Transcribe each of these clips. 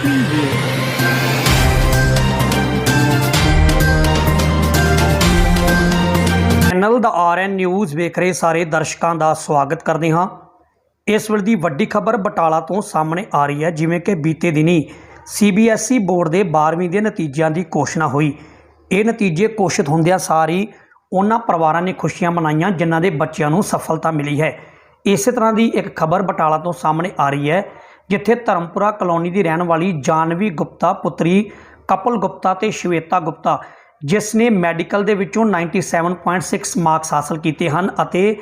preview। Channel ਦਾ RN news ਵੇਖ ਰਹੇ ਸਾਰੇ ਦਰਸ਼ਕਾਂ ਦਾ ਸਵਾਗਤ ਕਰਦੇ ਹਾਂ। ਇਸ ਵੇਲੇ ਦੀ ਵੱਡੀ ਖਬਰ ਬਟਾਲਾ ਤੋਂ ਸਾਹਮਣੇ ਆ ਰਹੀ ਹੈ। ਜਿਵੇਂ ਕਿ ਬੀਤੇ ਦਿਨੀ ਸੀਬੀਐਸਈ ਬੋਰਡ ਦੇ 12ਵੀਂ ਦੇ ਨਤੀਜਿਆਂ ਦੀ ਘੋਸ਼ਣਾ ਹੋਈ। ਇਹ ਨਤੀਜੇ ਘੋਸ਼ਿਤ ਹੁੰਦਿਆਂ ਸਾਰੀ ਉਹਨਾਂ ਪਰਿਵਾਰਾਂ ਨੇ ਖੁਸ਼ੀਆਂ ਮਨਾਈਆਂ ਜਿਨ੍ਹਾਂ ਦੇ ਬੱਚਿਆਂ ਨੂੰ ਸਫਲਤਾ ਮਿਲੀ ਹੈ। ਇਸੇ ਤਰ੍ਹਾਂ ਦੀ ਇੱਕ ਖਬਰ ਬਟਾਲਾ ਤੋਂ ਸਾਹਮਣੇ ਆ ਰਹੀ ਹੈ, ਜਿੱਥੇ ਧਰਮਪੁਰਾ ਕਲੋਨੀ ਦੀ ਰਹਿਣ ਵਾਲੀ ਜਾਨਵੀ ਗੁਪਤਾ ਪੁੱਤਰੀ ਕਪਲ ਗੁਪਤਾ ਤੇ ਸ਼ਵੇਤਾ ਗੁਪਤਾ, ਜਿਸ ਨੇ ਮੈਡੀਕਲ ਦੇ ਵਿੱਚੋਂ 97.6 ਮਾਰਕਸ ਹਾਸਲ ਕੀਤੇ ਹਨ ਅਤੇ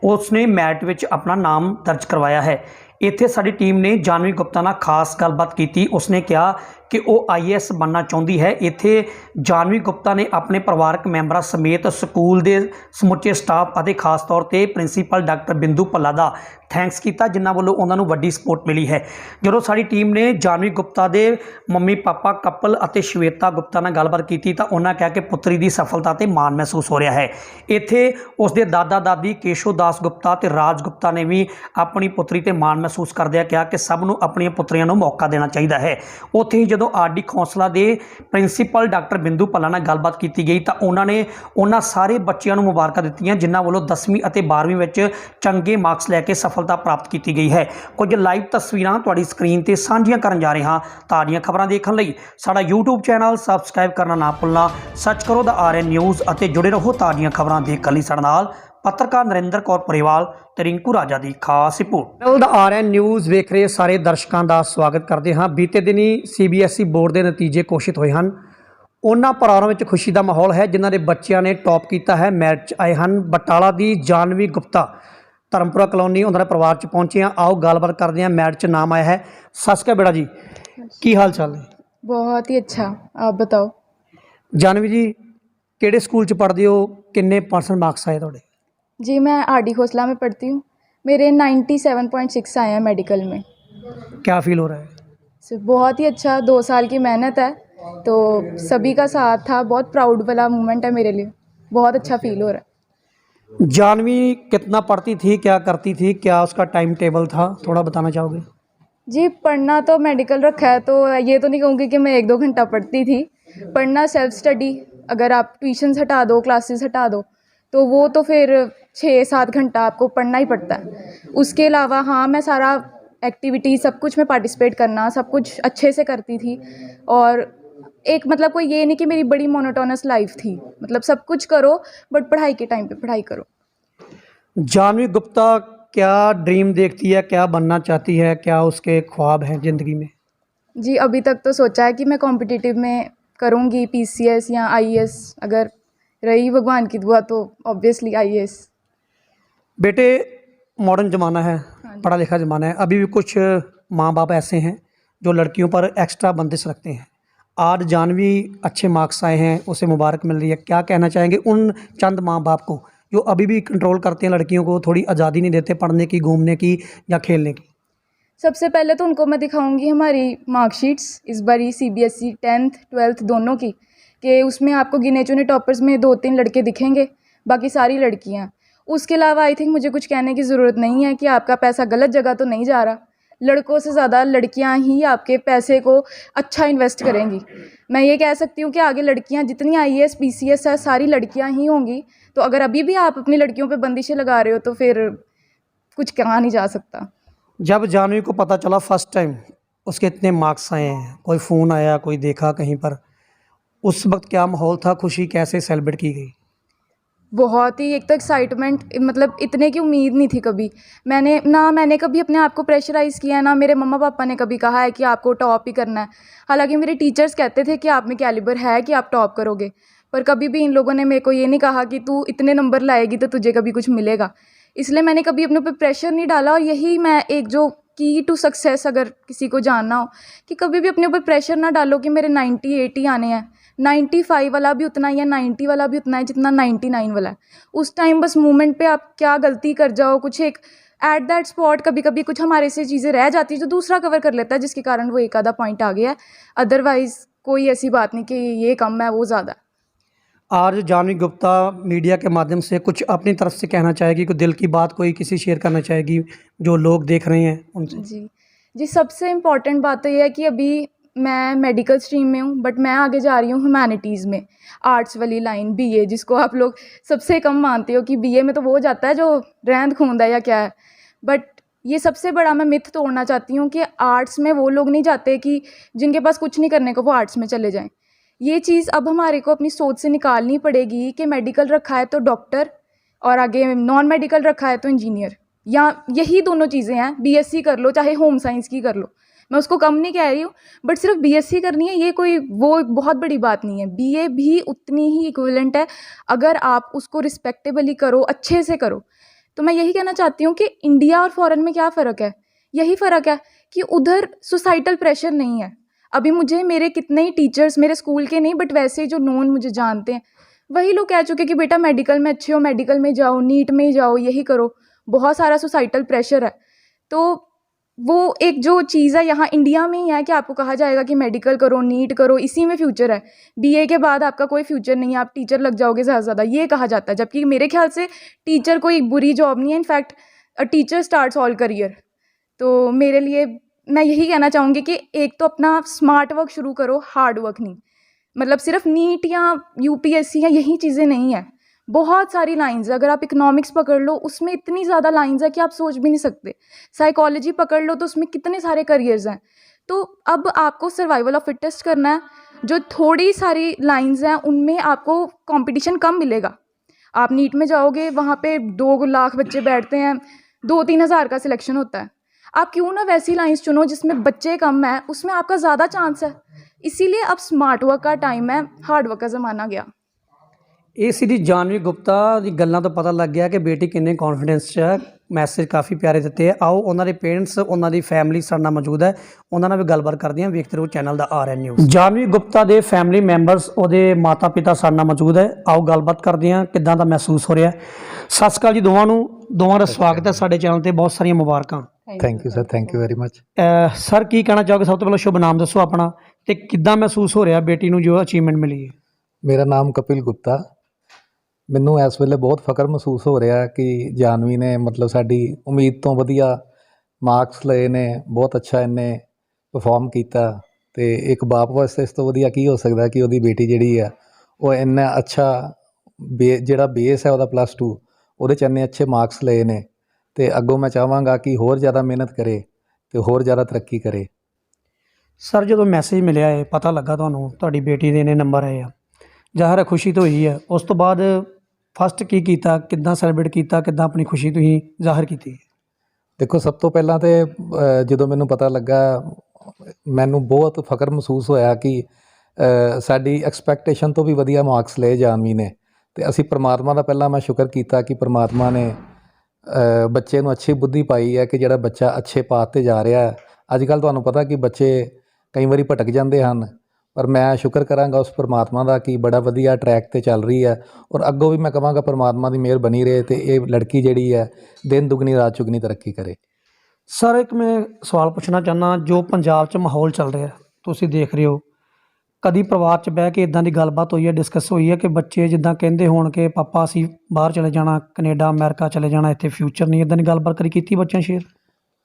ਉਸਨੇ ਮੈਰਿਟ ਵਿੱਚ ਆਪਣਾ ਨਾਮ ਦਰਜ ਕਰਵਾਇਆ ਹੈ। ਇੱਥੇ ਸਾਡੀ ਟੀਮ ਨੇ ਜਾਨਵੀ ਗੁਪਤਾ ਨਾਲ ਖਾਸ ਗੱਲਬਾਤ ਕੀਤੀ। ਉਸਨੇ ਕਿਹਾ ਕਿ ਉਹ IAS ਬਣਨਾ ਚਾਹੁੰਦੀ ਹੈ। ਇੱਥੇ ਜਾਨਵੀ ਗੁਪਤਾ ਨੇ ਆਪਣੇ ਪਰਿਵਾਰਕ ਮੈਂਬਰਾਂ ਸਮੇਤ ਸਕੂਲ ਦੇ ਸਮੁੱਚੇ ਸਟਾਫ ਅਤੇ ਖਾਸ ਤੌਰ ਤੇ ਪ੍ਰਿੰਸੀਪਲ ਡਾਕਟਰ ਬਿੰਦੂ ਭੱਲਾ ਦਾ ਥੈਂਕਸ ਕੀਤਾ, ਜਿਨ੍ਹਾਂ ਵੱਲੋਂ ਉਹਨਾਂ ਨੂੰ ਵੱਡੀ ਸਪੋਰਟ ਮਿਲੀ ਹੈ। ਜਦੋਂ ਸਾਡੀ ਟੀਮ ਨੇ ਜਾਨਵੀ ਗੁਪਤਾ ਦੇ ਮੰਮੀ ਪਾਪਾ ਕਪਲ ਅਤੇ ਸ਼ਵੇਤਾ ਗੁਪਤਾ ਨਾਲ ਗੱਲਬਾਤ ਕੀਤੀ ਤਾਂ ਉਹਨਾਂ ਕਿਹਾ ਕਿ ਪੁੱਤਰੀ ਦੀ ਸਫਲਤਾ ਤੇ ਮਾਣ ਮਹਿਸੂਸ ਹੋ ਰਿਹਾ ਹੈ। ਇੱਥੇ ਉਸਦੇ ਦਾਦਾ ਦਾਦੀ ਕੇਸ਼ੋ ਦਾਸ ਗੁਪਤਾ ਤੇ ਰਾਜ ਗੁਪਤਾ ਨੇ ਵੀ ਆਪਣੀ ਪੁੱਤਰੀ ਤੇ ਮਾਣ ਮਹਿਸੂਸ ਕਰਦਿਆਂ ਕਿਹਾ ਕਿ ਸਭ ਨੂੰ ਆਪਣੀਆਂ ਪੁੱਤਰੀਆਂ ਨੂੰ ਮੌਕਾ ਦੇਣਾ ਚਾਹੀਦਾ ਹੈ। ਉੱਥੇ ਹੀ ਜਦੋਂ RD ਖੌਸਲਾ ਦੇ ਪ੍ਰਿੰਸੀਪਲ ਡਾਕਟਰ ਬਿੰਦੂ ਭੱਲਾ ਨਾਲ ਗੱਲਬਾਤ ਕੀਤੀ ਗਈ ਤਾਂ ਉਹਨਾਂ ਨੇ ਉਹਨਾਂ ਸਾਰੇ ਬੱਚਿਆਂ ਨੂੰ ਮੁਬਾਰਕਾਂ ਦਿੱਤੀਆਂ ਜਿਨ੍ਹਾਂ ਵੱਲੋਂ 10ਵੀਂ ਅਤੇ 12ਵੀਂ ਵਿੱਚ ਚੰਗੇ ਮਾਰਕਸ ਲੈ ਕੇ ਸਫਲਤਾ ਪ੍ਰਾਪਤ ਕੀਤੀ ਗਈ ਹੈ। ਕੁਝ ਲਾਈਵ ਤਸਵੀਰਾਂ ਤੁਹਾਡੀ ਸਕਰੀਨ ਤੇ ਸਾਂਝੀਆਂ ਕਰਨ ਜਾ ਰਹੇ ਹਾਂ। ਤਾਜ਼ੀਆਂ ਖਬਰਾਂ ਦੇਖਣ ਲਈ ਸਾਡਾ YouTube ਚੈਨਲ ਸਬਸਕ੍ਰਾਈਬ ਕਰਨਾ ਨਾ ਭੁੱਲਣਾ। ਸਰਚ ਕਰੋ ਦਾ RN ਨਿਊਜ਼ ਅਤੇ ਜੁੜੇ ਰਹੋ ਤਾਜ਼ੀਆਂ ਖਬਰਾਂ ਦੇਖਣ ਲਈ ਸਾਡੇ ਨਾਲ। ਪੱਤਰਕਾਰ ਨਰਿੰਦਰ ਕੌਰ ਪਰਿਵਾਲ ਤੇ ਰਿੰਕੂ ਰਾਜਾ ਦੀ ਖਾਸ ਰਿਪੋਰਟ। ਚੈਨਲ ਦਾ RN ਨਿਊਜ਼ ਵੇਖ ਰਹੇ ਸਾਰੇ ਦਰਸ਼ਕਾਂ ਦਾ ਸਵਾਗਤ ਕਰਦੇ ਹਾਂ। ਬੀਤੇ ਦਿਨੀ CBSE ਬੋਰਡ ਦੇ ਨਤੀਜੇ ਘੋਸ਼ਿਤ ਹੋਏ ਹਨ। ਉਹਨਾਂ ਪਰਿਵਾਰਾਂ ਵਿੱਚ ਖੁਸ਼ੀ ਦਾ ਮਾਹੌਲ ਹੈ ਜਿਨ੍ਹਾਂ ਦੇ ਬੱਚਿਆਂ ਨੇ ਟੌਪ ਕੀਤਾ ਹੈ, ਮੈਰਿਟ 'ਚ ਆਏ ਹਨ। ਬਟਾਲਾ ਦੀ ਜਾਨਵੀ ਗੁਪਤਾ ਧਰਮਪੁਰਾ ਕਲੋਨੀ ਉਹਨਾਂ ਦੇ ਪਰਿਵਾਰ 'ਚ ਪਹੁੰਚੇ ਹਾਂ। आओ ਗੱਲਬਾत करते हैं। मैरिट 'ਚ नाम आया है। सस का बेटा जी, की हाल चाल है? बहुत ही अच्छा, आप बताओ। जानवी जी किहड़े स्कूल 'ਚ पढ़दे हो, किन्ने % मार्क्स आए तुहाडे? जी मैं RD खोसला में पढ़ती हूँ। मेरे 97.6 आए हैं मेडिकल में। क्या फील हो रहा है? बहुत ही अच्छा, 2 साल की मेहनत है तो सभी का साथ था। बहुत प्राउड वाला मोमेंट है मेरे लिए। बहुत अच्छा फील हो रहा है। जानवी कितना पढ़ती थी, क्या करती थी, क्या उसका टाइम टेबल था, थोड़ा बताना चाहोगे? जी पढ़ना तो मेडिकल रखा है तो ये तो नहीं कहूँगी कि मैं 1-2 घंटा पढ़ती थी। पढ़ना सेल्फ स्टडी, अगर आप ट्यूशन्स हटा दो, क्लासेस हटा दो तो वो तो फिर 6-7 घंटा आपको पढ़ना ही पड़ता है। उसके अलावा हाँ, मैं सारा एक्टिविटी सब कुछ में पार्टिसिपेट करना सब कुछ अच्छे से करती थी। और एक मतलब कोई ये नहीं कि मेरी बड़ी मोनोटोनस लाइफ थी, मतलब सब कुछ करो बट पढ़ाई के टाइम पे पढ़ाई करो। जानवी गुप्ता क्या ड्रीम देखती है, क्या बनना चाहती है, क्या उसके ख्वाब हैं ज़िंदगी में? जी अभी तक तो सोचा है कि मैं कॉम्पिटिटिव में करूँगी PCS या IAS, अगर रही भगवान की दुआ तो ऑब्वियसली IAS। बेटे मॉडर्न ज़माना है, पढ़ा लिखा ज़माना है। अभी भी कुछ माँ बाप ऐसे हैं जो लड़कियों पर एक्स्ट्रा बंदिश रखते हैं। आज जानवी अच्छे मार्क्स आए हैं, उसे मुबारक मिल रही है, क्या कहना चाहेंगे उन चंद माँ बाप को जो अभी भी कंट्रोल करते हैं, लड़कियों को थोड़ी आज़ादी नहीं देते पढ़ने की, घूमने की या खेलने की? सबसे पहले तो उनको मैं दिखाऊंगी हमारी मार्कशीट्स इस बारी CBSE 10th 12th दोनों की, कि उसमें आपको गिने चुने टॉपर्स में 2-3 लड़के दिखेंगे, बाकी सारी लड़कियां। उसके अलावा आई थिंक मुझे कुछ कहने की ज़रूरत नहीं है कि आपका पैसा गलत जगह तो नहीं जा रहा। लड़कों से ज़्यादा लड़कियां ही आपके पैसे को अच्छा इन्वेस्ट करेंगी। मैं ये कह सकती हूँ कि आगे लड़कियां जितनी IAS PCS है सारी लड़कियां ही होंगी। तो अगर अभी भी आप अपनी लड़कियों पे बंदिशें लगा रहे हो तो फिर कुछ कहा नहीं जा सकता। जब जानवी को पता चला फर्स्ट टाइम उसके इतने मार्क्स आए हैं, कोई फ़ोन आया, कोई देखा कहीं पर, उस वक्त क्या माहौल था, खुशी कैसे सेलिब्रेट की गई? बहुत ही, एक तो एक्साइटमेंट, मतलब इतने की उम्मीद नहीं थी कभी। मैंने कभी अपने आप को प्रेशराइज़ किया, ना मेरे मम्मा पापा ने कभी कहा है कि आपको टॉप ही करना है। हालांकि मेरे टीचर्स कहते थे कि आप में कैलिबर है कि आप टॉप करोगे, पर कभी भी इन लोगों ने मेरे को ये नहीं कहा कि तू इतने नंबर लाएगी तो तुझे कभी कुछ मिलेगा। इसलिए मैंने कभी अपने ऊपर प्रेशर नहीं डाला। और यही मैं एक जो की टू सक्सेस अगर किसी को जानना हो कि कभी भी अपने ऊपर प्रेशर ना डालो कि मेरे 90-80 आने हैं। 95 वाला भी उतना ही है, 90 वाला भी उतना है जितना 99 वाला है। उस टाइम बस मोमेंट पे आप क्या गलती कर जाओ, कुछ एक एट दैट स्पॉट कभी कभी कुछ हमारे से चीज़ें रह जाती है जो दूसरा कवर कर लेता है, जिसके कारण वो एक आधा पॉइंट आ गया है। अदरवाइज़ कोई ऐसी बात नहीं कि ये कम है वो ज़्यादा है। आज जानवी गुप्ता मीडिया के माध्यम से कुछ अपनी तरफ से कहना चाहेगी, कोई दिल की बात कोई किसी शेयर करना चाहेगी जो लोग देख रहे हैं उनसे? जी सबसे इम्पॉर्टेंट बात तो ये है कि अभी मैं मेडिकल स्ट्रीम में हूँ, बट मैं आगे जा रही हूँ ह्यूमैनिटीज़ में, आर्ट्स वाली लाइन, बीए, जिसको आप लोग सबसे कम मानते हो कि बीए में तो वो जाता है जो रहंद खूंद है या क्या है। बट ये सबसे बड़ा मैं मिथ तोड़ना चाहती हूँ कि आर्ट्स में वो लोग नहीं जाते कि जिनके पास कुछ नहीं करने को वो आर्ट्स में चले जाएँ। ये चीज़ अब हमारे को अपनी सोच से निकालनी पड़ेगी कि मेडिकल रखा है तो डॉक्टर, और आगे नॉन मेडिकल रखा है तो इंजीनियर, या यही दोनों चीज़ें हैं। बीएससी कर लो, चाहे होम साइंस की कर लो, मैं उसको कम नहीं कह रही हूँ, बट सिर्फ बीएससी करनी है ये कोई वो बहुत बड़ी बात नहीं है। बीए भी उतनी ही इक्विवेलेंट है अगर आप उसको रिस्पेक्टेबली करो, अच्छे से करो। तो मैं यही कहना चाहती हूँ कि इंडिया और फॉरेन में क्या फ़र्क है, यही फ़र्क है कि उधर सोसाइटल प्रेशर नहीं है। अभी मुझे मेरे कितने ही टीचर्स, मेरे स्कूल के नहीं बट वैसे जो नॉन मुझे जानते हैं, वही लोग कह चुके कि बेटा मेडिकल में अच्छे हो, मेडिकल में जाओ, नीट में ही जाओ, यही करो। बहुत सारा सोसाइटल प्रेशर है। तो वो एक जो चीज़ है यहाँ इंडिया में ही है कि आपको कहा जाएगा कि मेडिकल करो, नीट करो, इसी में फ्यूचर है। बीए के बाद आपका कोई फ्यूचर नहीं है, आप टीचर लग जाओगे ज़्यादा से ज़्यादा, ये कहा जाता है। जबकि मेरे ख्याल से टीचर कोई बुरी जॉब नहीं है, in fact a teacher starts all career. तो मेरे लिए मैं यही कहना चाहूँगी कि एक तो अपना स्मार्ट वर्क शुरू करो, हार्ड वर्क नहीं। मतलब सिर्फ नीट या यूपीएससी या यही चीज़ें नहीं है, बहुत सारी लाइंस है। अगर आप इकोनॉमिक्स पकड़ लो, उसमें इतनी ज़्यादा लाइंस है कि आप सोच भी नहीं सकते। साइकोलॉजी पकड़ लो तो उसमें कितने सारे करियर्स हैं। तो अब आपको सर्वाइवल ऑफ फिटेस्ट करना है। जो थोड़ी सारी लाइंस हैं उनमें आपको कंपटीशन कम मिलेगा। आप नीट में जाओगे, वहाँ पे 2 लाख बच्चे बैठते हैं, 2-3 हज़ार का सिलेक्शन होता है। आप क्यों ना वैसी लाइंस चुनो जिसमें बच्चे कम हैं, उसमें आपका ज़्यादा चांस है। इसीलिए अब स्मार्ट वर्क का टाइम है, हार्ड वर्क का ज़माना गया। ਇਹ ਸੀ ਜੀ ਜਾਨਵੀ ਗੁਪਤਾ ਦੀ ਗੱਲਾਂ ਤੋਂ ਪਤਾ ਲੱਗ ਗਿਆ ਕਿ ਬੇਟੀ ਕਿੰਨੇ ਕੌਨਫੀਡੈਂਸ 'ਚ ਹੈ। ਮੈਸੇਜ ਕਾਫੀ ਪਿਆਰੇ ਦਿੱਤੇ ਆ। ਆਓ ਉਹਨਾਂ ਦੇ ਪੇਰੈਂਟਸ, ਉਹਨਾਂ ਦੀ ਫੈਮਿਲੀ ਸਾਡੇ ਨਾਲ ਮੌਜੂਦ ਹੈ, ਉਹਨਾਂ ਨਾਲ ਵੀ ਗੱਲਬਾਤ ਕਰਦੇ ਹਾਂ। ਵੇਖਦੇ ਰਹੋ ਚੈਨਲ ਦਾ RN ਨਿਊਜ਼। ਜਾਨਵੀ ਗੁਪਤਾ ਦੇ ਫੈਮਿਲੀ ਮੈਂਬਰਸ, ਉਹਦੇ ਮਾਤਾ ਪਿਤਾ ਸਾਡੇ ਨਾਲ ਮੌਜੂਦ ਹੈ। ਆਓ ਗੱਲਬਾਤ ਕਰਦੇ ਹਾਂ ਕਿੱਦਾਂ ਦਾ ਮਹਿਸੂਸ ਹੋ ਰਿਹਾ। ਸਤਿ ਸ਼੍ਰੀ ਅਕਾਲ ਜੀ ਦੋਵਾਂ ਨੂੰ, ਦੋਵਾਂ ਦਾ ਸਵਾਗਤ ਹੈ ਸਾਡੇ ਚੈਨਲ ਤੇ। ਬਹੁਤ ਸਾਰੀਆਂ ਮੁਬਾਰਕਾਂ। Thank you sir, thank you very much. Sir ਕੀ ਕਹਿਣਾ ਚਾਹੋਗੇ? ਸਭ ਤੋਂ ਪਹਿਲਾਂ ਸ਼ੁਭ ਨਾਮ ਦੱਸੋ ਆਪਣਾ ਤੇ ਕਿੱਦਾਂ ਮਹਿਸੂਸ ਹੋ ਰਿਹਾ ਬੇਟੀ ਨੂੰ ਜੋ ਅਚੀਵਮੈਂਟ ਮਿਲੀ ਹੈ? ਮੇਰਾ ਨਾਮ ਕਪਿਲ ਗੁਪਤਾ। ਮੈਨੂੰ ਇਸ ਵੇਲੇ ਬਹੁਤ ਫਖਰ ਮਹਿਸੂਸ ਹੋ ਰਿਹਾ ਕਿ ਜਾਨਵੀ ਨੇ ਮਤਲਬ ਸਾਡੀ ਉਮੀਦ ਤੋਂ ਵਧੀਆ ਮਾਰਕਸ ਲਏ ਨੇ। ਬਹੁਤ ਅੱਛਾ ਇਹਨੇ ਪਰਫਾਰਮ ਕੀਤਾ ਅਤੇ ਇੱਕ ਬਾਪ ਵਾਸਤੇ ਇਸ ਤੋਂ ਵਧੀਆ ਕੀ ਹੋ ਸਕਦਾ ਕਿ ਉਹਦੀ ਬੇਟੀ ਜਿਹੜੀ ਆ ਉਹ ਇੰਨਾ ਅੱਛਾ ਜਿਹੜਾ ਬੇਸ ਹੈ ਉਹਦਾ +2 ਉਹਦੇ 'ਚ ਇੰਨੇ ਅੱਛੇ ਮਾਰਕਸ ਲਏ ਨੇ। ਅਤੇ ਅੱਗੋਂ ਮੈਂ ਚਾਹਾਂਗਾ ਕਿ ਹੋਰ ਜ਼ਿਆਦਾ ਮਿਹਨਤ ਕਰੇ ਅਤੇ ਹੋਰ ਜ਼ਿਆਦਾ ਤਰੱਕੀ ਕਰੇ। ਸਰ ਜਦੋਂ ਮੈਸੇਜ ਮਿਲਿਆ ਹੈ, ਪਤਾ ਲੱਗਾ ਤੁਹਾਨੂੰ ਤੁਹਾਡੀ ਬੇਟੀ ਦੇ ਇੰਨੇ ਨੰਬਰ ਆਏ ਆ, ਜ਼ਾਹਿਰ ਹੈ ਖੁਸ਼ੀ ਤਾਂ ਹੋਈ ਹੈ। ਉਸ ਤੋਂ ਬਾਅਦ ਫਸਟ ਕੀ ਕੀਤਾ, ਕਿੱਦਾਂ ਸੈਲੀਬ੍ਰੇਟ ਕੀਤਾ, ਕਿੱਦਾਂ ਆਪਣੀ ਖੁਸ਼ੀ ਤੁਸੀਂ ਜ਼ਾਹਿਰ ਕੀਤੀ? ਦੇਖੋ, ਸਭ ਤੋਂ ਪਹਿਲਾਂ ਤਾਂ ਜਦੋਂ ਮੈਨੂੰ ਪਤਾ ਲੱਗਾ ਮੈਨੂੰ ਬਹੁਤ ਫਖਰ ਮਹਿਸੂਸ ਹੋਇਆ ਕਿ ਸਾਡੀ ਐਕਸਪੈਕਟੇਸ਼ਨ ਤੋਂ ਵੀ ਵਧੀਆ ਮਾਰਕਸ ਲਏ ਜਾਨਵੀ ਨੇ। ਅਤੇ ਅਸੀਂ ਪਰਮਾਤਮਾ ਦਾ ਪਹਿਲਾਂ ਮੈਂ ਸ਼ੁਕਰ ਕੀਤਾ ਕਿ ਪਰਮਾਤਮਾ ਨੇ ਬੱਚੇ ਨੂੰ ਅੱਛੀ ਬੁੱਧੀ ਪਾਈ ਹੈ ਕਿ ਜਿਹੜਾ ਬੱਚਾ ਅੱਛੇ ਪਾਥ 'ਤੇ ਜਾ ਰਿਹਾ ਹੈ। ਅੱਜ ਕੱਲ੍ਹ ਤੁਹਾਨੂੰ ਪਤਾ ਕਿ ਬੱਚੇ ਕਈ ਵਾਰੀ ਭਟਕ ਜਾਂਦੇ ਹਨ, ਪਰ ਮੈਂ ਸ਼ੁਕਰ ਕਰਾਂਗਾ ਉਸ ਪਰਮਾਤਮਾ ਦਾ ਕਿ ਬੜਾ ਵਧੀਆ ਟਰੈਕ 'ਤੇ ਚੱਲ ਰਹੀ ਹੈ। ਔਰ ਅੱਗੋਂ ਵੀ ਮੈਂ ਕਹਾਂਗਾ ਪਰਮਾਤਮਾ ਦੀ ਮਿਹਰ ਬਣੀ ਰਹੇ ਅਤੇ ਇਹ ਲੜਕੀ ਜਿਹੜੀ ਹੈ ਦਿਨ ਦੁਗਣੀ ਰਾਤ ਚੁਗਣੀ ਤਰੱਕੀ ਕਰੇ। ਸਰ ਇੱਕ ਮੈਂ ਸਵਾਲ ਪੁੱਛਣਾ ਚਾਹੁੰਦਾ, ਜੋ ਪੰਜਾਬ 'ਚ ਮਾਹੌਲ ਚੱਲ ਰਿਹਾ ਤੁਸੀਂ ਦੇਖ ਰਹੇ ਹੋ, ਕਦੀ ਪਰਿਵਾਰ 'ਚ ਬਹਿ ਕੇ ਇੱਦਾਂ ਦੀ ਗੱਲਬਾਤ ਹੋਈ ਹੈ, ਡਿਸਕਸ ਹੋਈ ਹੈ ਕਿ ਬੱਚੇ ਜਿੱਦਾਂ ਕਹਿੰਦੇ ਹੋਣ ਕਿ ਪਾਪਾ ਅਸੀਂ ਬਾਹਰ ਚਲੇ ਜਾਣਾ, ਕੈਨੇਡਾ ਅਮਰੀਕਾ ਚਲੇ ਜਾਣਾ, ਇੱਥੇ ਫਿਊਚਰ ਨਹੀਂ, ਇੱਦਾਂ ਦੀ ਗੱਲਬਾਤ ਕਦੀ ਕੀਤੀ ਬੱਚਿਆਂ ਸ਼ੇਅਰ?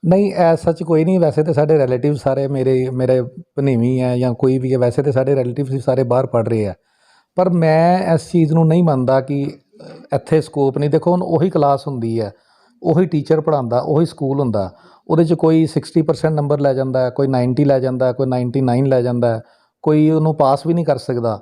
ਨਹੀਂ, ਸੱਚ ਕੋਈ ਨਹੀਂ। ਵੈਸੇ ਤਾਂ ਸਾਡੇ ਰਿਲੇਟਿਵ ਸਾਰੇ ਮੇਰੇ ਭਣੇਵੀਂ ਹੈ ਜਾਂ ਕੋਈ ਵੀ ਹੈ, ਵੈਸੇ ਤਾਂ ਸਾਡੇ ਰਿਲੇਟਿਵ ਵੀ ਸਾਰੇ ਬਾਹਰ ਪੜ੍ਹ ਰਹੇ ਆ। ਪਰ ਮੈਂ ਇਸ ਚੀਜ਼ ਨੂੰ ਨਹੀਂ ਮੰਨਦਾ ਕਿ ਇੱਥੇ ਸਕੋਪ ਨਹੀਂ। ਦੇਖੋ, ਹੁਣ ਉਹੀ ਕਲਾਸ ਹੁੰਦੀ ਹੈ, ਉਹੀ ਟੀਚਰ ਪੜ੍ਹਾਉਂਦਾ, ਉਹੀ ਸਕੂਲ ਹੁੰਦਾ। ਉਹਦੇ 'ਚ ਕੋਈ 60% ਨੰਬਰ ਲੈ ਜਾਂਦਾ, ਕੋਈ 90 ਲੈ ਜਾਂਦਾ, ਕੋਈ 99 ਲੈ ਜਾਂਦਾ, ਕੋਈ ਉਹਨੂੰ ਪਾਸ ਵੀ ਨਹੀਂ ਕਰ ਸਕਦਾ।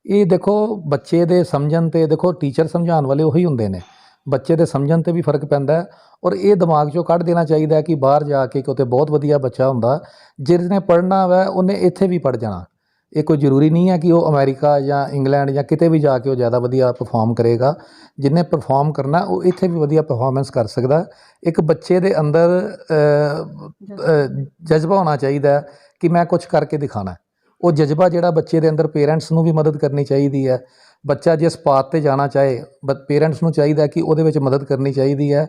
ਇਹ ਦੇਖੋ ਬੱਚੇ ਦੇ ਸਮਝਣ 'ਤੇ, ਦੇਖੋ ਟੀਚਰ ਸਮਝਾਉਣ ਵਾਲੇ ਉਹੀ ਹੁੰਦੇ ਨੇ, ਬੱਚੇ ਦੇ ਸਮਝਣ 'ਤੇ ਵੀ ਫਰਕ ਪੈਂਦਾ। ਔਰ ਇਹ ਦਿਮਾਗ 'ਚੋਂ ਕੱਢ ਦੇਣਾ ਚਾਹੀਦਾ ਕਿ ਬਾਹਰ ਜਾ ਕੇ ਕਿਤੇ ਬਹੁਤ ਵਧੀਆ ਬੱਚਾ ਹੁੰਦਾ, ਜਿਹਨੇ ਪੜ੍ਹਨਾ ਵਾ ਉਹਨੇ ਇੱਥੇ ਵੀ ਪੜ੍ਹ ਜਾਣਾ। ਇਹ ਕੋਈ ਜ਼ਰੂਰੀ ਨਹੀਂ ਹੈ ਕਿ ਉਹ ਅਮਰੀਕਾ ਜਾਂ ਇੰਗਲੈਂਡ ਜਾਂ ਕਿਤੇ ਵੀ ਜਾ ਕੇ ਉਹ ਜ਼ਿਆਦਾ ਵਧੀਆ ਪਰਫਾਰਮ ਕਰੇਗਾ। ਜਿਹਨੇ ਪਰਫਾਰਮ ਕਰਨਾ ਉਹ ਇੱਥੇ ਵੀ ਵਧੀਆ ਪਰਫਾਰਮੈਂਸ ਕਰ ਸਕਦਾ। ਇੱਕ ਬੱਚੇ ਦੇ ਅੰਦਰ ਜਜ਼ਬਾ ਹੋਣਾ ਚਾਹੀਦਾ ਕਿ ਮੈਂ ਕੁਛ ਕਰਕੇ ਦਿਖਾਣਾ। ਉਹ ਜਜ਼ਬਾ ਜਿਹੜਾ ਬੱਚੇ ਦੇ ਅੰਦਰ, ਪੇਰੈਂਟਸ ਨੂੰ ਵੀ ਮਦਦ ਕਰਨੀ ਚਾਹੀਦੀ ਹੈ। ਬੱਚਾ ਜਿਸ ਪਾਥ 'ਤੇ ਜਾਣਾ ਚਾਹੇ, ਪੇਰੈਂਟਸ ਨੂੰ ਚਾਹੀਦਾ ਕਿ ਉਹਦੇ ਵਿੱਚ ਮਦਦ ਕਰਨੀ ਚਾਹੀਦੀ ਹੈ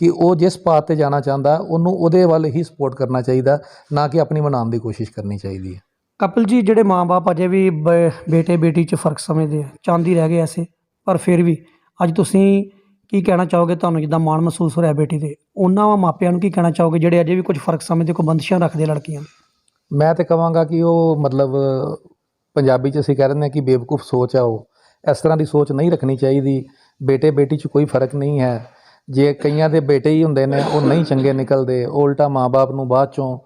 ਕਿ ਉਹ ਜਿਸ ਪਾਥ 'ਤੇ ਜਾਣਾ ਚਾਹੁੰਦਾ ਉਹਨੂੰ ਉਹਦੇ ਵੱਲ ਹੀ ਸਪੋਰਟ ਕਰਨਾ ਚਾਹੀਦਾ, ਨਾ ਕਿ ਆਪਣੀ ਮਨਾਉਣ ਦੀ ਕੋਸ਼ਿਸ਼ ਕਰਨੀ ਚਾਹੀਦੀ ਹੈ। ਕਪਿਲ ਜੀ, ਜਿਹੜੇ ਮਾਂ-ਬਾਪ ਅਜੇ ਵੀ ਬੇਟੇ ਬੇਟੀ 'ਚ ਫ਼ਰਕ ਸਮਝਦੇ ਆ, ਚਾਂਦੀ ਰਹਿ ਗਏ ਐਸੇ, ਪਰ ਫਿਰ ਵੀ ਅੱਜ ਤੁਸੀਂ ਕੀ ਕਹਿਣਾ ਚਾਹੋਗੇ? ਤੁਹਾਨੂੰ ਜਿੱਦਾਂ ਮਾਣ ਮਹਿਸੂਸ ਹੋ ਰਿਹਾ ਬੇਟੀ 'ਤੇ, ਉਹਨਾਂ ਮਾਪਿਆਂ ਨੂੰ ਕੀ ਕਹਿਣਾ ਚਾਹੋਗੇ ਜਿਹੜੇ ਅਜੇ ਵੀ ਕੁਝ ਫ਼ਰਕ ਸਮਝਦੇ, ਕੋਈ ਬੰਦਿਸ਼ਾਂ ਰੱਖਦੇ ਲੜਕੀਆਂ? ਮੈਂ ਤਾਂ ਕਹਾਂਗਾ ਕਿ ਉਹ ਮਤਲਬ ਪੰਜਾਬੀ 'ਚ ਅਸੀਂ ਕਹਿ ਦਿੰਦੇ ਹਾਂ ਕਿ ਬੇਵਕੂਫ ਸੋਚ ਆ, ਉਹ ਇਸ ਤਰ੍ਹਾਂ ਦੀ ਸੋਚ ਨਹੀਂ ਰੱਖਣੀ ਚਾਹੀਦੀ। ਬੇਟੇ ਬੇਟੀ 'ਚ ਕੋਈ ਫਰਕ ਨਹੀਂ ਹੈ। ਜੇ ਕਈਆਂ ਦੇ ਬੇਟੇ ਹੀ ਹੁੰਦੇ ਨੇ ਉਹ ਨਹੀਂ ਚੰਗੇ ਨਿਕਲਦੇ, ਉਹ ਉਲਟਾ ਮਾਂ-ਬਾਪ ਨੂੰ ਬਾਅਦ 'ਚੋਂ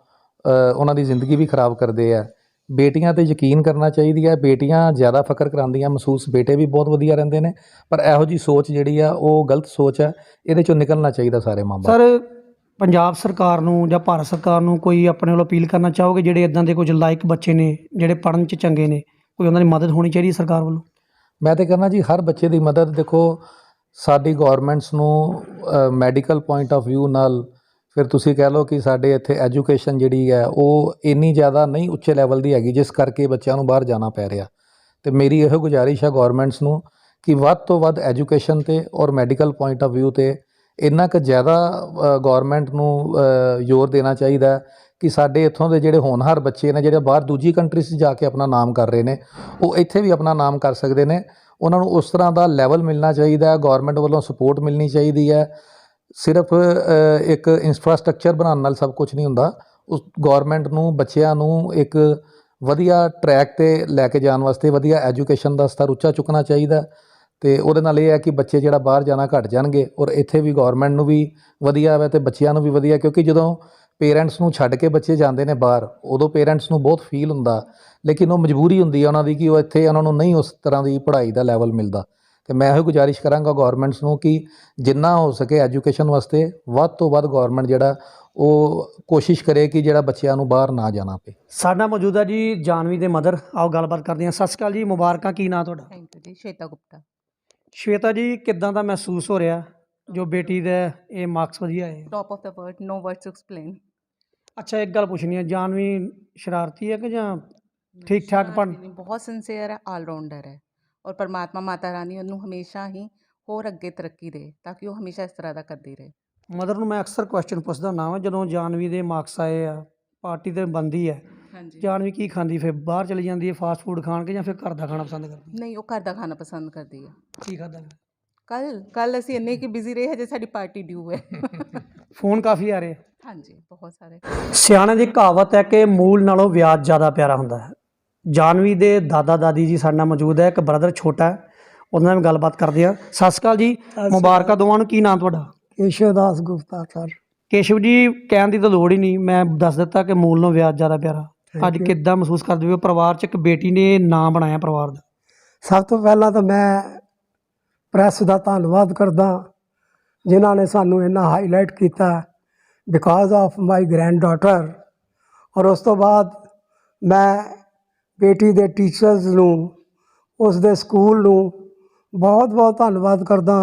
ਉਹਨਾਂ ਦੀ ਜ਼ਿੰਦਗੀ ਵੀ ਖਰਾਬ ਕਰਦੇ ਆ। ਬੇਟੀਆਂ 'ਤੇ ਯਕੀਨ ਕਰਨਾ ਚਾਹੀਦੀ ਹੈ। ਬੇਟੀਆਂ ਜ਼ਿਆਦਾ ਫ਼ਖਰ ਕਰਾਉਂਦੀਆਂ ਮਹਿਸੂਸ, ਬੇਟੇ ਵੀ ਬਹੁਤ ਵਧੀਆ ਰਹਿੰਦੇ ਨੇ। ਪਰ ਇਹੋ ਜਿਹੀ ਸੋਚ ਜਿਹੜੀ ਆ ਉਹ ਗਲਤ ਸੋਚ ਹੈ, ਇਹਦੇ 'ਚੋਂ ਨਿਕਲਣਾ ਚਾਹੀਦਾ ਸਾਰੇ ਮਾਂ-ਬਾਪ। ਸਰ, ਪੰਜਾਬ ਸਰਕਾਰ ਨੂੰ ਜਾਂ ਭਾਰਤ ਸਰਕਾਰ ਨੂੰ ਕੋਈ ਆਪਣੇ ਵੱਲੋਂ ਅਪੀਲ ਕਰਨਾ ਚਾਹੋਗੇ, ਜਿਹੜੇ ਇਦਾਂ ਦੇ ਕੁਝ ਲਾਇਕ ਬੱਚੇ ਨੇ ਜਿਹੜੇ ਪੜ੍ਹਨ 'ਚ ਚੰਗੇ ਨੇ, ਕੋਈ ਉਹਨਾਂ ਦੀ ਮਦਦ ਹੋਣੀ ਚਾਹੀਦੀ ਸਰਕਾਰ ਵੱਲੋਂ? ਮੈਂ ਤਾਂ ਕਹਿੰਦਾ ਜੀ ਹਰ ਬੱਚੇ ਦੀ ਮਦਦ, ਦੇਖੋ ਸਾਡੀ ਗੌਰਮੈਂਟਸ ਨੂੰ ਮੈਡੀਕਲ ਪੁਆਇੰਟ ਆਫ ਵਿਊ ਨਾਲ, ਫਿਰ ਤੁਸੀਂ ਕਹਿ ਲਓ ਕਿ ਸਾਡੇ ਇੱਥੇ ਐਜੂਕੇਸ਼ਨ ਜਿਹੜੀ ਹੈ ਉਹ ਇੰਨੀ ਜ਼ਿਆਦਾ ਨਹੀਂ ਉੱਚੇ ਲੈਵਲ ਦੀ ਹੈਗੀ, ਜਿਸ ਕਰਕੇ ਬੱਚਿਆਂ ਨੂੰ ਬਾਹਰ ਜਾਣਾ ਪੈ ਰਿਹਾ। ਅਤੇ ਮੇਰੀ ਇਹੋ ਗੁਜ਼ਾਰਿਸ਼ ਹੈ ਗੌਰਮੈਂਟਸ ਨੂੰ ਕਿ ਵੱਧ ਤੋਂ ਵੱਧ ਐਜੂਕੇਸ਼ਨ 'ਤੇ ਔਰ ਮੈਡੀਕਲ ਪੁਆਇੰਟ ਆਫ ਵਿਊ 'ਤੇ ਇੰਨਾ ਕੁ ਜ਼ਿਆਦਾ ਗੌਰਮੈਂਟ ਨੂੰ ਜ਼ੋਰ ਦੇਣਾ ਚਾਹੀਦਾ ਕਿ ਸਾਡੇ ਇੱਥੋਂ ਦੇ ਜਿਹੜੇ ਹੋਣਹਾਰ ਬੱਚੇ ਨੇ, ਜਿਹੜੇ ਬਾਹਰ ਦੂਜੀ ਕੰਟਰੀਜ਼ 'ਚ ਜਾ ਕੇ ਆਪਣਾ ਨਾਮ ਕਰ ਰਹੇ ਨੇ, ਉਹ ਇੱਥੇ ਵੀ ਆਪਣਾ ਨਾਮ ਕਰ ਸਕਦੇ ਨੇ। ਉਹਨਾਂ ਨੂੰ ਉਸ ਤਰ੍ਹਾਂ ਦਾ ਲੈਵਲ ਮਿਲਣਾ ਚਾਹੀਦਾ ਹੈ, ਗੌਰਮੈਂਟ ਵੱਲੋਂ ਸਪੋਰਟ ਮਿਲਣੀ ਚਾਹੀਦੀ ਹੈ। ਸਿਰਫ ਇੱਕ ਇੰਫਰਾਸਟਰਕਚਰ ਬਣਾਉਣ ਨਾਲ ਸਭ ਕੁਝ ਨਹੀਂ ਹੁੰਦਾ। ਉਸ ਗੌਰਮੈਂਟ ਨੂੰ ਬੱਚਿਆਂ ਨੂੰ ਇੱਕ ਵਧੀਆ ਟਰੈਕ 'ਤੇ ਲੈ ਕੇ ਜਾਣ ਵਾਸਤੇ ਵਧੀਆ ਐਜੂਕੇਸ਼ਨ ਦਾ ਸਤਰ ਉੱਚਾ ਚੁੱਕਣਾ ਚਾਹੀਦਾ। ਅਤੇ ਉਹਦੇ ਨਾਲ ਇਹ ਹੈ ਕਿ ਬੱਚੇ ਜਿਹੜਾ ਬਾਹਰ ਜਾਣਾ ਘੱਟ ਜਾਣਗੇ ਔਰ ਇੱਥੇ ਵੀ ਗੌਰਮੈਂਟ ਨੂੰ ਵੀ ਵਧੀਆ ਹੈ ਅਤੇ ਬੱਚਿਆਂ ਨੂੰ ਵੀ ਵਧੀਆ, ਕਿਉਂਕਿ ਜਦੋਂ ਪੇਰੈਂਟਸ ਨੂੰ ਛੱਡ ਕੇ ਬੱਚੇ ਜਾਂਦੇ ਨੇ ਬਾਹਰ, ਉਦੋਂ ਪੇਰੈਂਟਸ ਨੂੰ ਬਹੁਤ ਫੀਲ ਹੁੰਦਾ, ਲੇਕਿਨ ਉਹ ਮਜਬੂਰੀ ਹੁੰਦੀ ਹੈ ਉਹਨਾਂ ਦੀ ਕਿ ਉਹ ਇੱਥੇ ਉਹਨਾਂ ਨੂੰ ਨਹੀਂ ਉਸ ਤਰ੍ਹਾਂ ਦੀ ਪੜ੍ਹਾਈ ਦਾ ਲੈਵਲ ਮਿਲਦਾ। ਅਤੇ ਮੈਂ ਇਹੋ ਗੁਜ਼ਾਰਿਸ਼ ਕਰਾਂਗਾ ਗੌਰਮੈਂਟਸ ਨੂੰ ਕਿ ਜਿੰਨਾ ਹੋ ਸਕੇ ਐਜੂਕੇਸ਼ਨ ਵਾਸਤੇ ਵੱਧ ਤੋਂ ਵੱਧ ਗੌਰਮੈਂਟ ਜਿਹੜਾ ਉਹ ਕੋਸ਼ਿਸ਼ ਕਰੇ ਕਿ ਜਿਹੜਾ ਬੱਚਿਆਂ ਨੂੰ ਬਾਹਰ ਨਾ ਜਾਣਾ ਪਏ। ਸਾਡਾ ਮੌਜੂਦਾ ਜੀ ਜਾਨਵੀ ਦੇ ਮਦਰ, ਆਓ ਗੱਲਬਾਤ ਕਰਦੇ ਹਾਂ। ਸਤਿ ਸ਼੍ਰੀ ਅਕਾਲ ਜੀ, ਮੁਬਾਰਕਾਂ। ਕੀ ਨਾਂ ਤੁਹਾਡਾ? ਥੈਂਕ ਯੂ ਜੀ। ਸ਼ਵੇਤਾ ਗੁਪਤਾ। ਸ਼ਵੇਤਾ ਜੀ, ਕਿੱਦਾਂ ਦਾ ਮਹਿਸੂਸ ਹੋ ਰਿਹਾ ਜੋ ਬੇਟੀ ਦੇ ਇਹ ਮਾਰਕਸ ਵਧੀਆ ਆਏ? Top of the world, no words to explain. ਅੱਛਾ, ਇੱਕ ਗੱਲ ਪੁੱਛਣੀ ਹੈ, ਜਾਨਵੀ ਸ਼ਰਾਰਤੀ ਹੈ ਕਿ ਜਾਂ ਠੀਕ ਠਾਕ ਪੜ੍ਹ? ਬਹੁਤ ਸਿੰਸੀਅਰ ਹੈ, ਆਲਰਾਊਂਡਰ ਹੈ, ਔਰ ਪਰਮਾਤਮਾ ਮਾਤਾ ਰਾਣੀ ਉਹਨੂੰ ਹਮੇਸ਼ਾ ਹੀ ਹੋਰ ਅੱਗੇ ਤਰੱਕੀ ਦੇ ਤਾਂ ਕਿ ਉਹ ਹਮੇਸ਼ਾ ਇਸ ਤਰ੍ਹਾਂ ਦਾ ਕਰਦੀ ਰਹੇ। ਮਦਰ ਨੂੰ ਮੈਂ ਅਕਸਰ ਕੁਐਸਚਨ ਪੁੱਛਦਾ ਹੁੰਦਾ ਵਾਂ, ਜਦੋਂ ਜਾਨਵੀ ਦੇ ਮਾਰਕਸ ਆਏ ਆ, ਪਾਰਟੀ ਤੇ ਬਣਦੀ ਹੈ, ਹਾਂਜੀ। ਜਾਨਵੀ ਕੀ ਖਾਂਦੀ? ਫਿਰ ਬਾਹਰ ਚਲੀ ਜਾਂਦੀ ਹੈ ਫਾਸਟ ਫੂਡ ਖਾਣ ਕੇ, ਜਾਂ ਫਿਰ ਘਰ ਦਾ ਖਾਣਾ ਪਸੰਦ ਕਰਦੀ? ਨਹੀਂ, ਉਹ ਘਰ ਦਾ ਖਾਣਾ ਪਸੰਦ ਕਰਦੀ ਹੈ। ਕੀ ਖਾਂਦਾ? ਕੱਲ ਅਸੀਂ ਇੰਨੇ ਕਿ ਬਿਜ਼ੀ ਰਹੇ, ਹਜੇ ਸਾਡੀ ਪਾਰਟੀ ਡਿਊ ਹੈ। ਫੋਨ ਕਾਫੀ ਆ ਰਹੇ। ਹਾਂਜੀ, ਬਹੁਤ ਸਾਰੇ। ਸਿਆਣੇ ਦੀ ਕਹਾਵਤ ਹੈ ਕਿ ਮੂਲ ਨਾਲੋਂ ਵਿਆਜ ਜ਼ਿਆਦਾ ਪਿਆਰਾ ਹੁੰਦਾ ਹੈ। ਜਾਨਵੀ ਦੇ ਦਾਦਾ ਦਾਦੀ ਜੀ ਸਾਡੇ ਨਾਲ ਮੌਜੂਦ ਹੈ, ਇੱਕ ਬ੍ਰਦਰ ਛੋਟਾ ਹੈ, ਉਹਨਾਂ ਨਾਲ ਵੀ ਗੱਲਬਾਤ ਕਰਦੇ ਹਾਂ। ਸਤਿ ਸ਼੍ਰੀ ਅਕਾਲ ਜੀ, ਮੁਬਾਰਕਾਂ ਦੋਵਾਂ ਨੂੰ। ਕੀ ਨਾਮ ਤੁਹਾਡਾ? ਕੇਸ਼ਵ ਦਾਸ ਗੁਪਤਾ ਸਰ। ਕੇਸ਼ਵ ਜੀ, ਕਹਿਣ ਦੀ ਤਾਂ ਲੋੜ ਹੀ ਨਹੀਂ, ਮੈਂ ਦੱਸ ਦਿੱਤਾ ਕਿ ਮੂਲ ਨਾਲੋਂ ਵਿਆਜ ਜ਼ਿਆਦਾ ਪਿਆਰਾ। ਅੱਜ ਕਿੱਦਾਂ ਮਹਿਸੂਸ ਕਰਦੇ ਹੋ ਪਰਿਵਾਰ 'ਚ ਇੱਕ ਬੇਟੀ ਨੇ ਨਾਂ ਬਣਾਇਆ ਪਰਿਵਾਰ ਦਾ? ਸਭ ਤੋਂ ਪਹਿਲਾਂ ਤਾਂ ਮੈਂ ਪ੍ਰੈਸ ਦਾ ਧੰਨਵਾਦ ਕਰਦਾ ਜਿਨ੍ਹਾਂ ਨੇ ਸਾਨੂੰ ਇੰਨਾ ਹਾਈਲਾਈਟ ਕੀਤਾ because of my granddaughter. ਔਰ ਉਸ ਤੋਂ ਬਾਅਦ ਮੈਂ ਬੇਟੀ ਦੇ ਟੀਚਰਸ ਨੂੰ, ਉਸ ਦੇ ਸਕੂਲ ਨੂੰ ਬਹੁਤ ਬਹੁਤ ਧੰਨਵਾਦ ਕਰਦਾ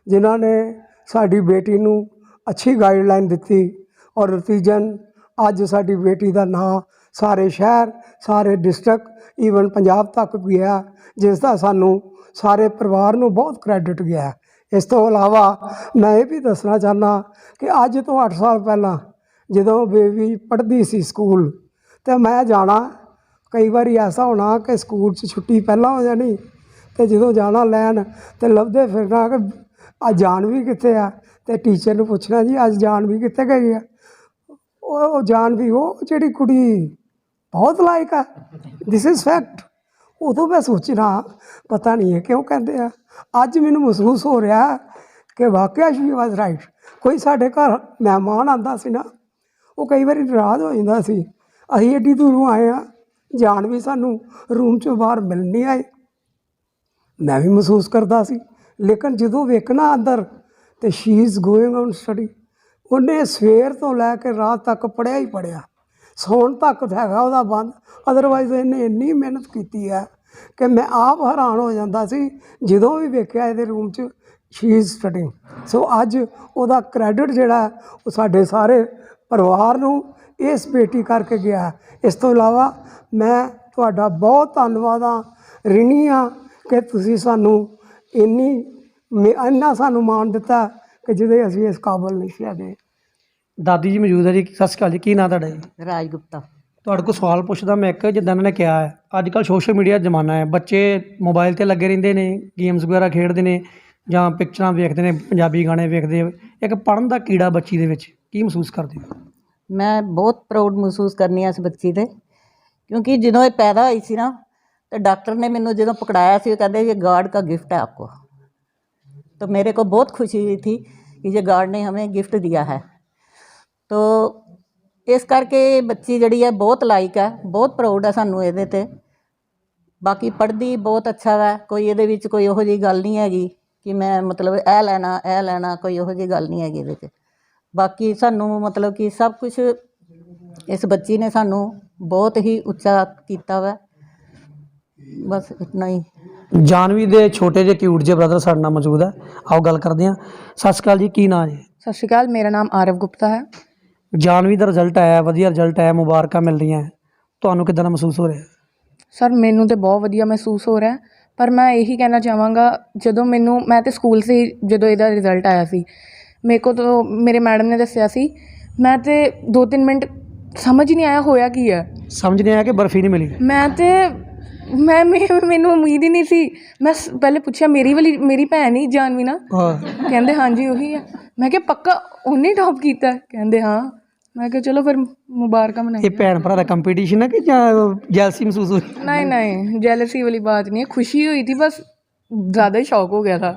ਜਿਨ੍ਹਾਂ ਨੇ ਸਾਡੀ ਬੇਟੀ ਨੂੰ ਅੱਛੀ ਗਾਈਡਲਾਈਨ ਦਿੱਤੀ। ਔਰ ਨਤੀਜਨ ਅੱਜ ਸਾਡੀ ਬੇਟੀ ਦਾ ਨਾਂ ਸਾਰੇ ਸ਼ਹਿਰ, ਸਾਰੇ ਡਿਸਟ੍ਰਿਕਟ, ਈਵਨ ਪੰਜਾਬ ਤੱਕ ਗਿਆ, ਜਿਸ ਦਾ ਸਾਨੂੰ ਸਾਰੇ ਪਰਿਵਾਰ ਨੂੰ ਬਹੁਤ ਕ੍ਰੈਡਿਟ ਗਿਆ। ਇਸ ਤੋਂ ਇਲਾਵਾ ਮੈਂ ਇਹ ਵੀ ਦੱਸਣਾ ਚਾਹੁੰਦਾ ਕਿ ਅੱਜ ਤੋਂ 8 ਸਾਲ ਪਹਿਲਾਂ ਜਦੋਂ ਬੇਬੀ ਪੜ੍ਹਦੀ ਸੀ ਸਕੂਲ, ਅਤੇ ਮੈਂ ਜਾਣਾ, ਕਈ ਵਾਰੀ ਐਸਾ ਹੋਣਾ ਕਿ ਸਕੂਲ 'ਚ ਛੁੱਟੀ ਪਹਿਲਾਂ ਹੋ ਜਾਣੀ, ਅਤੇ ਜਦੋਂ ਜਾਣਾ ਲੈਣ ਅਤੇ ਲੱਭਦੇ ਫਿਰਨਾ ਕਿ ਅੱਜ ਜਾਨਵੀ ਕਿੱਥੇ ਆ, ਅਤੇ ਟੀਚਰ ਨੂੰ ਪੁੱਛਣਾ ਜੀ ਅੱਜ ਜਾਨਵੀ ਕਿੱਥੇ ਗਈ ਆ? ਉਹ ਜਾਨਵੀ, ਉਹ ਜਿਹੜੀ ਕੁੜੀ ਬਹੁਤ ਲਾਇਕ ਆ, ਦਿਸ ਇਜ਼ ਫੈਕਟ। ਉਦੋਂ ਮੈਂ ਸੋਚਣਾ ਪਤਾ ਨਹੀਂ ਹੈ ਕਿਉਂ ਕਹਿੰਦੇ ਆ। ਅੱਜ ਮੈਨੂੰ ਮਹਿਸੂਸ ਹੋ ਰਿਹਾ ਕਿ ਵਾਕਿਆ ਸ਼ੀ ਵਾਜ਼ ਰਾਈਟ। ਕੋਈ ਸਾਡੇ ਘਰ ਮਹਿਮਾਨ ਆਉਂਦਾ ਸੀ ਨਾ, ਉਹ ਕਈ ਵਾਰੀ ਨਾਰਾਜ਼ ਹੋ ਜਾਂਦਾ ਸੀ, ਅਸੀਂ ਐਡੀ ਦੂਰੋਂ ਆਏ ਹਾਂ, ਜਾਨਵੀ ਸਾਨੂੰ ਰੂਮ 'ਚੋਂ ਬਾਹਰ ਮਿਲ ਨਹੀਂ ਆਏ। ਮੈਂ ਵੀ ਮਹਿਸੂਸ ਕਰਦਾ ਸੀ, ਲੇਕਿਨ ਜਦੋਂ ਵੇਖਣਾ ਅੰਦਰ ਅਤੇ she is going on study. ਉਹਨੇ ਸਵੇਰ ਤੋਂ ਲੈ ਕੇ ਰਾਤ ਤੱਕ ਪੜ੍ਹਿਆ ਹੀ ਪੜ੍ਹਿਆ, ਸੌਣ ਤੱਕ ਤਾਂ ਹੈਗਾ ਉਹਦਾ ਬੰਦ। ਅਦਰਵਾਈਜ਼ ਇਹਨੇ ਇੰਨੀ ਮਿਹਨਤ ਕੀਤੀ ਹੈ ਕਿ ਮੈਂ ਆਪ ਹੈਰਾਨ ਹੋ ਜਾਂਦਾ ਸੀ ਜਦੋਂ ਵੀ ਵੇਖਿਆ ਇਹਦੇ ਰੂਮ 'ਚ ਸ਼ੀ ਇਜ਼ ਸਟੱਡਿੰਗ। ਸੋ ਅੱਜ ਉਹਦਾ ਕ੍ਰੈਡਿਟ ਜਿਹੜਾ ਉਹ ਸਾਡੇ ਸਾਰੇ ਪਰਿਵਾਰ ਨੂੰ ਇਸ ਬੇਟੀ ਕਰਕੇ ਗਿਆ। ਇਸ ਤੋਂ ਇਲਾਵਾ ਮੈਂ ਤੁਹਾਡਾ ਬਹੁਤ ਧੰਨਵਾਦ ਹਾਂ, ਰਿਣੀ ਹਾਂ ਕਿ ਤੁਸੀਂ ਸਾਨੂੰ ਇੰਨਾ ਸਾਨੂੰ ਮਾਣ ਦਿੱਤਾ ਕਿ ਜਿਹਦੇ ਅਸੀਂ ਇਸ ਕਾਬਲ ਨਹੀਂ ਸੀ ਹੈਗੇ। ਦਾਦੀ ਜੀ ਮੌਜੂਦ ਹੈ ਜੀ। ਸਤਿ ਸ਼੍ਰੀ ਅਕਾਲ ਜੀ, ਕੀ ਨਾਂ ਤੁਹਾਡਾ ਜੀ? ਰਾਜ ਗੁਪਤਾ। ਤੁਹਾਡੇ ਕੋਲ ਸਵਾਲ ਪੁੱਛਦਾ ਮੈਂ ਇੱਕ, ਜਿੱਦਾਂ ਇਹਨਾਂ ਨੇ ਕਿਹਾ ਹੈ ਅੱਜ ਕੱਲ੍ਹ ਸੋਸ਼ਲ ਮੀਡੀਆ ਦਾ ਜ਼ਮਾਨਾ ਹੈ, ਬੱਚੇ ਮੋਬਾਈਲ 'ਤੇ ਲੱਗੇ ਰਹਿੰਦੇ ਨੇ, ਗੇਮਸ ਵਗੈਰਾ ਖੇਡਦੇ ਨੇ ਜਾਂ ਪਿਕਚਰਾਂ ਵੇਖਦੇ ਨੇ, ਪੰਜਾਬੀ ਗਾਣੇ ਵੇਖਦੇ, ਇੱਕ ਪੜ੍ਹਨ ਦਾ ਕੀੜਾ ਬੱਚੀ ਦੇ ਵਿੱਚ, ਕੀ ਮਹਿਸੂਸ ਕਰਦੇ ਹੋ? ਮੈਂ ਬਹੁਤ ਪ੍ਰਾਊਡ ਮਹਿਸੂਸ ਕਰਨੀ ਹਾਂ ਇਸ ਬੱਚੀ 'ਤੇ क्योंकि ਜਦੋਂ ਇਹ ਪੈਦਾ ਹੋਈ ਸੀ ਨਾ तो डॉक्टर ने मैंने जो पकड़ाया सी कहते ये गॉड का गिफ्ट है आपको। तो मेरे को बहुत खुशी हुई थी कि ये गॉड ने हमें गिफ्ट दिया है। तो इस करके बच्ची जड़ी है बहुत लाइक है, बहुत प्राउड है सानू ਇਹਦੇ ਤੇ। बाकी पढ़दी बहुत अच्छा है, कोई ਇਹਦੇ ਵਿੱਚ कोई ਇਹੋ ਜਿਹੀ ਗੱਲ नहीं हैगी कि मैं मतलब ਇਹ ਲੈਣਾ कोई ਇਹੋ ਜਿਹੀ ਗੱਲ नहीं हैगी ਇਹਦੇ 'ਚ। बाकी सानू मतलब कि सब कुछ इस बच्ची ने सानू बहुत ही उच्चा कीता वा। बस इतना ही। ਜਾਨਵੀ ਦੇ ਛੋਟੇ ਜਿਹੇ ਕਿਊਟ ਜਿਹੇ ਬ੍ਰਦਰ ਸਾਡੇ ਨਾਲ ਮੌਜੂਦ ਹੈ, ਆਓ ਗੱਲ ਕਰਦੇ ਹਾਂ। ਸਤਿ ਸ਼੍ਰੀ ਅਕਾਲ ਜੀ, ਕੀ ਨਾਂ ਜੀ? ਸਤਿ ਸ਼੍ਰੀ ਅਕਾਲ, ਮੇਰਾ ਨਾਮ ਆਰਵ ਗੁਪਤਾ ਹੈ। ਜਾਨਵੀ ਦਾ ਰਿਜ਼ਲਟ ਆਇਆ, ਵਧੀਆ ਰਿਜ਼ਲਟ ਆਇਆ, ਮੁਬਾਰਕਾਂ ਮਿਲ ਰਹੀਆਂ, ਤੁਹਾਨੂੰ ਕਿੱਦਾਂ ਦਾ ਮਹਿਸੂਸ ਹੋ ਰਿਹਾ? ਸਰ ਮੈਨੂੰ ਤਾਂ ਬਹੁਤ ਵਧੀਆ ਮਹਿਸੂਸ ਹੋ ਰਿਹਾ, ਪਰ ਮੈਂ ਇਹੀ ਕਹਿਣਾ ਚਾਹਾਂਗਾ ਜਦੋਂ ਮੈਂ ਤਾਂ ਸਕੂਲ ਸੀ ਜਦੋਂ ਇਹਦਾ ਰਿਜ਼ਲਟ ਆਇਆ ਸੀ, ਮੇਰੇ ਕੋਲ ਤਾਂ ਮੇਰੇ ਮੈਡਮ ਨੇ ਦੱਸਿਆ ਸੀ, ਮੈਂ ਤਾਂ 2-3 ਮਿੰਟ ਸਮਝ ਹੀ ਨਹੀਂ ਆਇਆ ਹੋਇਆ ਕੀ ਹੈ। ਸਮਝ ਨਹੀਂ ਆਇਆ ਕਿ ਬਰਫੀ ਨਹੀਂ ਮਿਲੀ? ਮੈਨੂੰ ਉਮੀਦ ਹੀ ਨਹੀਂ ਸੀ। ਮੈਂ ਪਹਿਲੇ ਪੁੱਛਿਆ ਮੇਰੀ ਭੈਣ ਹੀ ਜਾਨਵੀ ਨਾ? ਕਹਿੰਦੇ ਹਾਂਜੀ ਉਹੀ ਆ। ਮੈਂ ਕਿਹਾ ਪੱਕਾ ਉਹਨੇ ਟੌਪ ਕੀਤਾ? ਕਹਿੰਦੇ ਹਾਂ। ਮੈਂ ਕਿਹਾ ਚਲੋ ਫਿਰ ਮੁਬਾਰਕਾਂ ਇਹ ਮਨਾਈਏ। ਭੈਣ ਭਰਾ ਦਾ ਕੰਪੀਟੀਸ਼ਨ ਹੈ ਕਿ ਜਾਂ ਜੈਲਸੀ ਮਹਿਸੂਸ ਹੋਈ? नहीं जेलसी वाली बात नहीं है, खुशी हुई थी, बस ज़्यादा ही शौक हो गया था।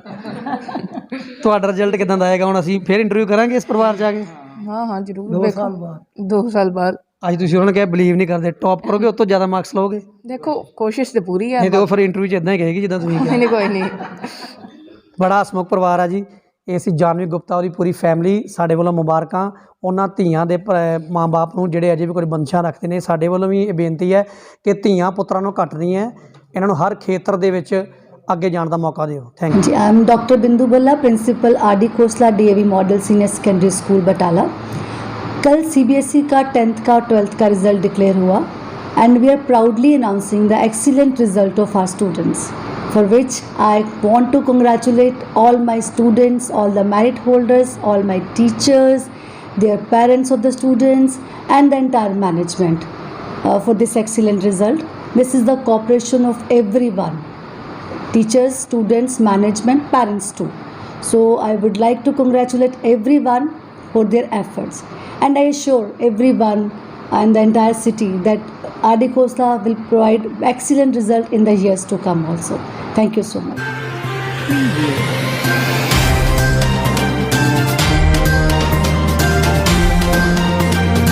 ਤੁਹਾਡਾ ਰਿਜ਼ਲਟ ਕਿੱਦਾਂ ਦਾ ਆਏਗਾ? ਹੁਣ ਅਸੀਂ ਫਿਰ ਇੰਟਰਵਿਊ ਕਰਾਂਗੇ ਇਸ ਪਰਿਵਾਰ 'ਚ ਆ ਕੇ? हाँ हाँ जरूर। 2 ਸਾਲ ਬਾਅਦ? 2 साल बाद। ਅੱਜ ਤੁਸੀਂ ਉਹਨਾਂ ਨੇ ਕਿਹਾ ਬਿਲੀਵ ਨਹੀਂ ਕਰਦੇ, ਟੌਪ ਕਰੋਗੇ ਉਸ ਤੋਂ ਜ਼ਿਆਦਾ ਮਾਰਕਸ ਲਓਗੇ? देखो कोशिश तो पूरी है। ਨਹੀਂ ਤੇ ਉਹ ਫਿਰ ਇੰਟਰਵਿਊ 'ਚ ਇਦਾਂ ਹੀ ਕਹੇਗੀ ਜਿੱਦਾਂ ਤੁਸੀਂ ਕਿਹਾ। नहीं कोई नहीं। ਬੜਾ ਹਸਮੁਖ ਪਰਿਵਾਰ ਆ ਜੀ। ਇਹ ਸੀ ਜਾਨਵੀ ਗੁਪਤਾ, ਉਹਦੀ ਪੂਰੀ ਫੈਮਿਲੀ। ਸਾਡੇ ਵੱਲੋਂ ਮੁਬਾਰਕਾਂ ਉਹਨਾਂ ਧੀਆਂ ਦੇ ਮਾਂ ਬਾਪ ਨੂੰ ਜਿਹੜੇ ਅਜੇ ਵੀ ਕੋਈ ਬੰਦਸ਼ਾਂ ਰੱਖਦੇ ਨੇ। ਸਾਡੇ ਵੱਲੋਂ ਵੀ ਇਹ ਬੇਨਤੀ ਹੈ ਕਿ ਧੀਆਂ ਪੁੱਤਰਾਂ ਨੂੰ ਘੱਟ ਨਹੀਂ ਹੈ, ਇਹਨਾਂ ਨੂੰ ਹਰ ਖੇਤਰ ਦੇ ਵਿੱਚ ਅੱਗੇ ਜਾਣ ਦਾ ਮੌਕਾ ਦਿਓ। Thank you ji. I am doctor Bindu Balla, principal R D Khosla DAV model senior secondary school Batala. कल CBSE का 10th का और 12th का रिजल्ट डिक्लेयर हुआ and we are proudly announcing the excellent result of our students, for which I want to congratulate all my students, all the merit holders, all my teachers, their parents of the students and the entire management for this excellent result. This is the cooperation of everyone, teachers, students, management, parents too. So I would like to congratulate everyone for their efforts and I assure everyone and the entire city that R.D. Khosla will provide excellent result in the years to come also. Thank you so much.